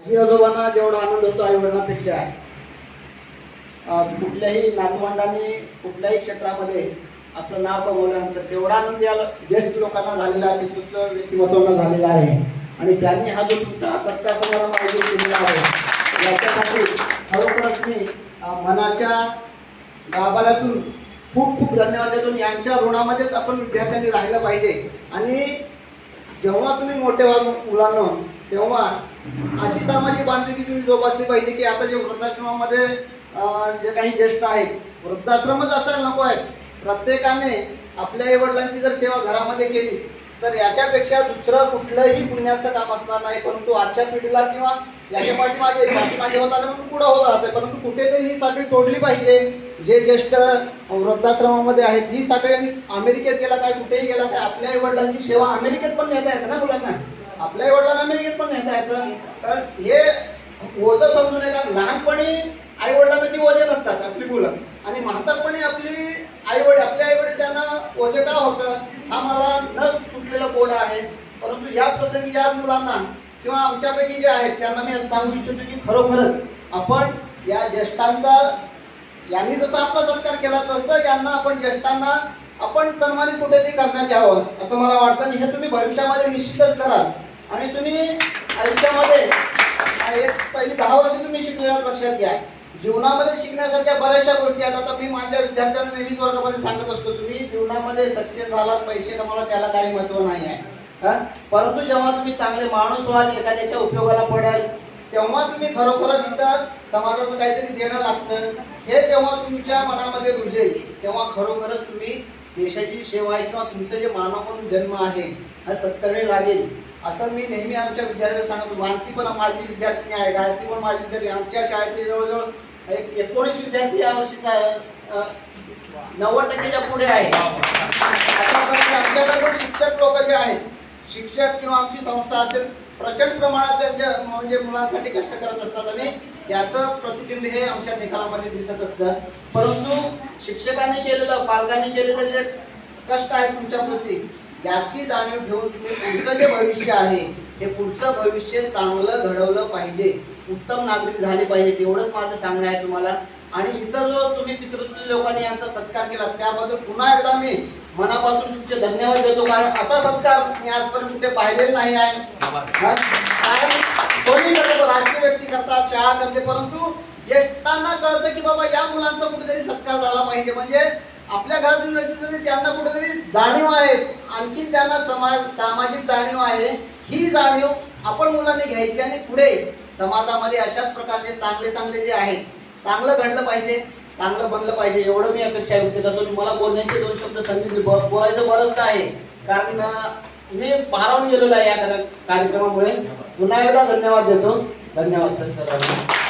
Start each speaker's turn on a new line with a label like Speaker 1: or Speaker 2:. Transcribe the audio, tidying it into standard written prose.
Speaker 1: आजी आजोबांना जेवढा आनंद होतो आई वडिलांपेक्षा कुठल्याही नातवंडांनी कुठल्याही क्षेत्रामध्ये आपलं नाव कमवल्यानंतर तेवढा आनंद या ज्येष्ठ लोकांना झालेला आहे, पितृत्व व्यक्तिमत्वांना झालेला आहे. आणि त्यांनी हा जो तुमचा सत्कार समारंभ आयोजित केलेला आहे याच्यासाठी खरोखरच मी मनाच्या गाभाऱ्यातून खूप खूप धन्यवाद देतो. यांच्या ऋणामध्येच आपण विद्यार्थ्यांनी राहिलं पाहिजे. आणि जेव्हा तुम्ही मोठे व्हाल मुलांना तेव्हा अशी सामाजिक बांधिलकी तुम्ही जोपासली पाहिजे की आता जे वृद्धाश्रमामध्ये जे काही ज्येष्ठ आहेत, वृद्धाश्रमच असायला नको आहेत. प्रत्येकाने आपल्या आई वडिलांची जर सेवा घरामध्ये केली तर याच्यापेक्षा दुसरं कुठलंही पुण्याचं काम असणार नाही. परंतु आजच्या पिढीला किंवा याच्या पाठीमागे होत आलं म्हणून पुढं होत राहते, परंतु कुठेतरी ही साखळी तोडली पाहिजे. जे ज्येष्ठ वृद्धाश्रमामध्ये आहेत ही साखळी अमेरिकेत गेला काय कुठेही गेला काय आपल्या आई वडिलांची सेवा अमेरिकेत पण नेता येतं ना मुलांना, आपल्या आई वडिलांना अमेरिकेत पण नेता येतं. तर हे ओझं समजून येतात. लहानपणी आई वडिलांना ती ओझे नसतात आपली मुलं, आणि म्हातारपणी आपले आई वडील त्यांना ओझे का होतं हा मला न सुटलेला कोड आहे. परंतु या प्रसंगी या मुलांना किंवा आमच्यापैकी जे आहेत त्यांना मी असं सांगू इच्छितो की खरोखरच आपण या ज्येष्ठांचा यांनी जसा आपला सत्कार केला तसं यांना आपण ज्येष्ठांना आपण सन्मानित कुठेतरी करण्यात यावं असं मला वाटतं. आणि हे तुम्ही भविष्यामध्ये निश्चितच कराल. आणि तुम्ही आयुष्यामध्ये पहिली 10 वर्ष तुम्ही शिकलेल्या लक्षात घ्या. जीवनामध्ये शिकण्यासारख्या बऱ्याचशा गोष्टी आहेत. आता मी माझ्या विद्यार्थ्यांना नेहमीच वर्गामध्ये सांगत असतो, तुम्ही जीवनामध्ये सक्सेस झालात, पैसे कमावला, त्याला काही महत्त्व नाही आहे. परंतु जेव्हा तुम्ही चांगले माणूस व्हाल, एखाद्याच्या उपयोगाला पडाल, तेव्हा तुम्ही खरोखरच इथं समाजाचं काहीतरी देणं लागतं. हे जेव्हा तुमच्या मनामध्ये रुजेल तेव्हा खरोखरच तुम्ही देशाची सेवा आहे किंवा तुमचं जे मानव म्हणून जन्म आहे हा सत्कारणी लागेल असं मी नेहमी आमच्या विद्यार्थ्यांना सांगतो. मानसी पण माझी विद्यार्थिनी आहे, गायत्री पण माझी विद्यार्थी. आमच्या शाळेतले जवळजवळ 19 विद्यार्थी यावर्षी 90%च्या पुढे आहे. अशा प्रकारे आमच्याकडे पण शिक्षक लोक जे आहेत, शिक्षक किंवा आमची संस्था असेल, प्रचंड प्रमाणात त्यांच्या म्हणजे मुलांसाठी कष्ट करत असतात आणि याचं प्रतिबिंब हे आमच्या निकालामध्ये दिसत असतं. परंतु शिक्षकांनी केलेलं, पालकांनी केलेलं जे कष्ट आहे तुमच्या प्रती, याची जाणीव ठेवून तुम्ही पुढचं जे भविष्य आहे हे पुढचं भविष्य चांगलं घडवलं पाहिजे, उत्तम नागरिक झाले पाहिजे. एवढंच माझं सांगणं आहे तुम्हाला. आणि इतर जो तुम्ही पितृत्व लोकांनी यांचा सत्कार केला त्याबद्दल पुन्हा एकदा मी मनापासून तुमचे धन्यवाद देतो. कारण असा सत्कार मी आजपर्यंत कुठे पाहिलेला नाही आहे. कारण कोणी करतो, राजकीय व्यक्ती करतात, शाळा करते, परंतु ज्येष्ठांना कळतं की बाबा या मुलांचा कुठेतरी सत्कार झाला पाहिजे. म्हणजे आपल्या घरातून नसली त्यांना कुठेतरी जाणीव आहे, आणखी त्यांना सामाजिक जाणीव आहे. ही जाणीव आपण मुलांनी घ्यायची आणि पुढे समाजामध्ये अशाच प्रकारचे चांगले जे आहेत, चांगलं घडलं पाहिजे, चांगलं बनलं पाहिजे, एवढं मी अपेक्षा व्यक्त करतो. मला बोलण्याचे 2 शब्द संधी बोलायचं बरंच आहे, कारण मी भारावून गेलेलो आहे या कार्यक्रमामुळे. पुन्हा एकदा धन्यवाद देतो. धन्यवाद सर.